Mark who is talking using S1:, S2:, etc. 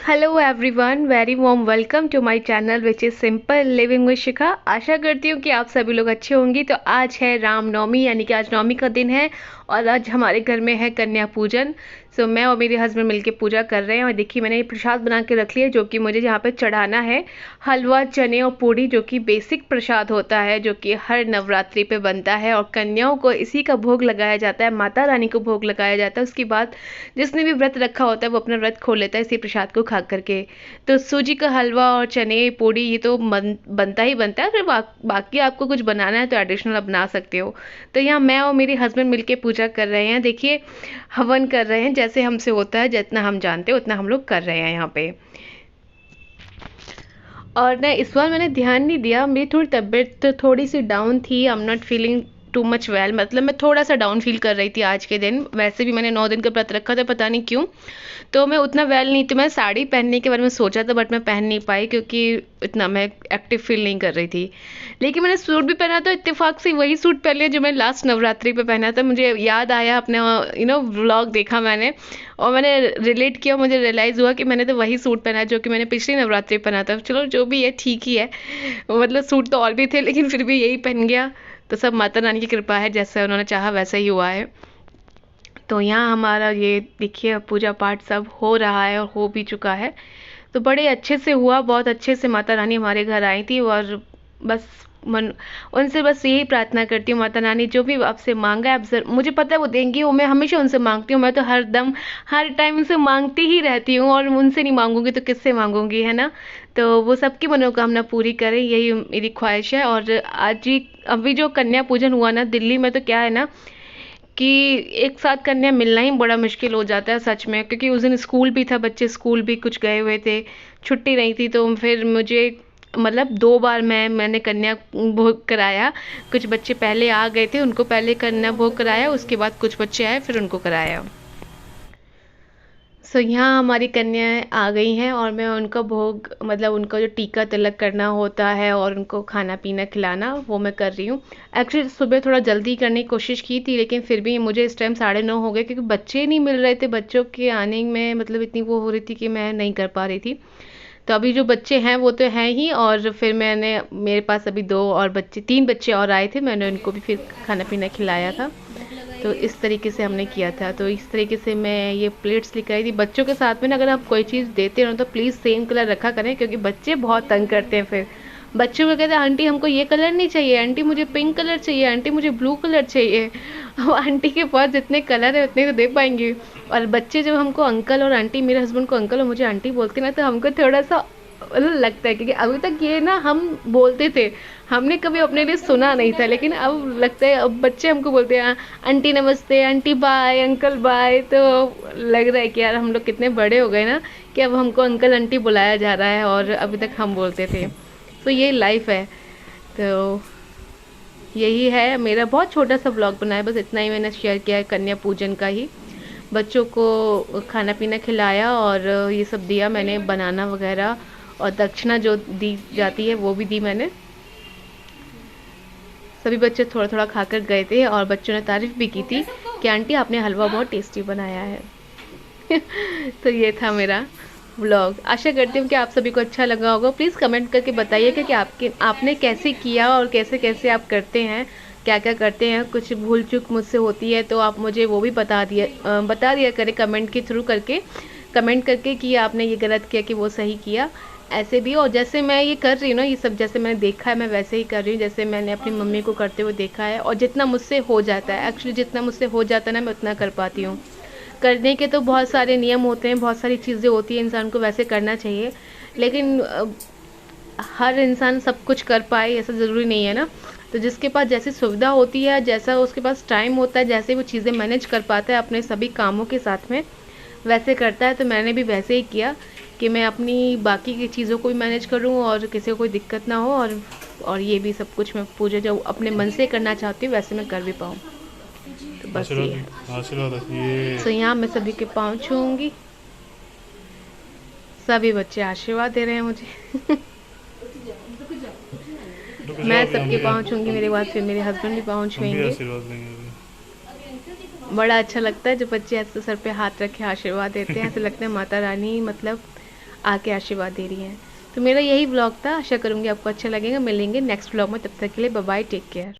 S1: Hello everyone, very warm welcome to my channel which is simple living with Shikha. आशा करती हूँ कि आप सभी लोग अच्छे होंगी। तो आज है रामनवमी, यानी कि आज नवमी का दिन है और आज हमारे घर में है कन्या पूजन। सो मैं और मेरे हस्बैंड मिलके पूजा कर रहे हैं। और देखिए, मैंने ये प्रसाद बना के रख लिया जो कि मुझे यहाँ पे चढ़ाना है। हलवा, चने और पूड़ी, जो कि बेसिक प्रसाद होता है, जो कि हर नवरात्रि पे बनता है और कन्याओं को इसी का भोग लगाया जाता है, माता रानी को भोग लगाया जाता है। उसके बाद जिसने भी व्रत रखा होता है वो अपना व्रत खोल लेता है इसी प्रसाद को खा करके। तो सूजी का हलवा और चने पूड़ी ये तो बनता ही बनता है। फिर बाकी आपको कुछ बनाना है तो एडिशनल आप बना सकते हो। तो यहाँ मैं और मेरी हस्बैंड मिलके पूजा कर रहे हैं। देखिए, हवन कर रहे हैं, जैसे हमसे होता है, जितना हम जानते हैं उतना हम लोग कर रहे हैं यहाँ पे। और ना इस बार मैंने ध्यान नहीं दिया, मेरी थोड़ी तबीयत थोड़ी सी डाउन थी। I am not feeling too much well, मतलब मैं थोड़ा सा डाउन फील कर रही थी आज के दिन। वैसे भी मैंने 9 दिन का व्रत रखा था, पता नहीं क्यों। तो मैं उतना वेल नहीं थी। मैं साड़ी पहनने के बारे में सोचा था बट मैं पहन नहीं पाई क्योंकि इतना मैं एक्टिव फील नहीं कर रही थी। लेकिन मैंने सूट भी पहना तो इत्तेफाक से वही सूट पहन लिया जो मैं लास्ट नवरात्रि पे पहना था। मुझे याद आया, अपने व्लॉग देखा मैंने और मैंने रिलेट किया। मुझे रियलाइज़ हुआ कि मैंने तो वही सूट पहना जो कि मैंने पिछली नवरात्रि पहना था। चलो जो भी है ठीक ही है, मतलब सूट तो और भी थे लेकिन फिर भी यही पहन गया। तो सब माता रानी की कृपा है, जैसा उन्होंने चाहा वैसा ही हुआ है। तो यहाँ हमारा ये देखिए पूजा पाठ सब हो रहा है और हो भी चुका है। तो बड़े अच्छे से हुआ, बहुत अच्छे से माता रानी हमारे घर आई थी। और बस मन उनसे बस यही प्रार्थना करती हूँ, माता रानी जो भी आपसे मांगा है आप मुझे पता है वो देंगी। वो मैं हमेशा उनसे मांगती हूँ, मैं तो हर दम हर टाइम उनसे मांगती ही रहती हूँ और उनसे नहीं मांगूंगी तो किससे मांगूंगी, है ना। तो वो सबकी मनोकामना पूरी करें, यही मेरी ख्वाहिश है। और आज ही अभी जो कन्या पूजन हुआ ना दिल्ली में, तो क्या है ना कि एक साथ कन्या मिलना ही बड़ा मुश्किल हो जाता है सच में। क्योंकि उस दिन स्कूल भी था, बच्चे स्कूल भी कुछ गए हुए थे, छुट्टी नहीं थी। तो फिर मुझे मतलब 2 बार मैंने कन्या भोग कराया। कुछ बच्चे पहले आ गए थे, उनको पहले कन्या भोग कराया, उसके बाद कुछ बच्चे आए फिर उनको कराया। सो यहाँ हमारी कन्याएं आ गई हैं और मैं उनका भोग, मतलब उनका जो टीका तिलक करना होता है और उनको खाना पीना खिलाना, वो मैं कर रही हूँ। एक्चुअली सुबह थोड़ा जल्दी करने की कोशिश की थी लेकिन फिर भी मुझे इस टाइम 9:30 हो गए क्योंकि बच्चे नहीं मिल रहे थे। बच्चों के आने में मतलब इतनी वो हो रही थी कि मैं नहीं कर पा रही थी। तो अभी जो बच्चे हैं वो तो हैं ही, और फिर मैंने, मेरे पास अभी 3 बच्चे और आए थे, मैंने उनको भी फिर खाना पीना खिलाया था। तो इस तरीके से हमने किया था। तो इस तरीके से मैं ये प्लेट्स लेकर आई थी। बच्चों के साथ में ना अगर आप कोई चीज़ देते हो तो प्लीज़ सेम कलर रखा करें क्योंकि बच्चे बहुत तंग करते हैं। फिर बच्चों को कहते हैं आंटी हमको ये कलर नहीं चाहिए, आंटी मुझे पिंक कलर चाहिए, आंटी मुझे ब्लू कलर चाहिए। अब आंटी के पास जितने कलर है उतने तो दे पाएंगे। और बच्चे जब हमको अंकल और आंटी, मेरे हस्बैंड को अंकल और मुझे आंटी बोलते ना, तो हमको थोड़ा सा मतलब लगता है क्योंकि अभी तक ये ना हम बोलते थे, हमने कभी अपने लिए सुना नहीं था। लेकिन अब लगता है अब बच्चे हमको बोलते हैं आंटी नमस्ते, आंटी बाय, अंकल बाय। तो लग रहा है कि यार हम लोग कितने बड़े हो गए ना कि अब हमको अंकल आंटी बुलाया जा रहा है और अभी तक हम बोलते थे। तो ये लाइफ है। तो यही है, मेरा बहुत छोटा सा ब्लॉग बना है, बस इतना ही मैंने शेयर किया है कन्या पूजन का ही। बच्चों को खाना पीना खिलाया और ये सब दिया मैंने, बनाना वगैरह, और दक्षिणा जो दी जाती है वो भी दी मैंने। सभी बच्चे थोड़ा थोड़ा खाकर गए थे और बच्चों ने तारीफ भी की थी कि आंटी आपने हलवा बहुत टेस्टी बनाया है। तो ये था मेरा व्लॉग। आशा करती हूँ कि आप सभी को अच्छा लगा होगा। प्लीज़ कमेंट करके बताइएगा कि आपने कैसे किया और कैसे कैसे आप करते हैं, क्या क्या करते हैं। कुछ भूल चूक मुझसे होती है तो आप मुझे वो भी बता दिया करें कमेंट के थ्रू करके, कमेंट करके कि आपने ये गलत किया कि वो सही किया, ऐसे भी। और जैसे मैं ये कर रही हूँ ना, ये सब जैसे मैंने देखा है मैं वैसे ही कर रही हूँ, जैसे मैंने अपनी मम्मी को करते हुए देखा है। और जितना मुझसे हो जाता है, एक्चुअली जितना मुझसे हो जाता है ना मैं उतना कर पाती हूँ। करने के तो बहुत सारे नियम होते हैं, बहुत सारी चीज़ें होती हैं, इंसान को वैसे करना चाहिए। लेकिन हर इंसान सब कुछ कर पाए ऐसा ज़रूरी नहीं है ना। तो जिसके पास जैसी सुविधा होती है, जैसा उसके पास टाइम होता है, जैसे वो चीज़ें मैनेज कर पाता है अपने सभी कामों के साथ में, वैसे करता है। तो मैंने भी वैसे ही किया कि मैं अपनी बाकी की चीज़ों को भी मैनेज करूँ और किसी को कोई दिक्कत ना हो, और ये भी सब कुछ मैं पूजा जो अपने मन से करना चाहती हूँ वैसे मैं कर भी पाऊँ। तो बस ये है। तो यहाँ मैं सभी के पाँव छूऊंगी। सभी बच्चे आशीर्वाद दे रहे हैं मुझे। मैं सबके पाँव छूऊंगी, मेरे बाद फिर मेरे हस्बैंड भी पाँव छुएंगे। बड़ा अच्छा लगता है जब बच्चे ऐसे सर पे हाथ रखे आशीर्वाद देते हैं। ऐसे लगता है माता रानी मतलब आके आशीर्वाद दे रही हैं। तो मेरा यही व्लॉग था, आशा करूँगी आपको अच्छा लगेगा। मिलेंगे नेक्स्ट व्लॉग में, तब तक के लिए बाय बाय, टेक केयर।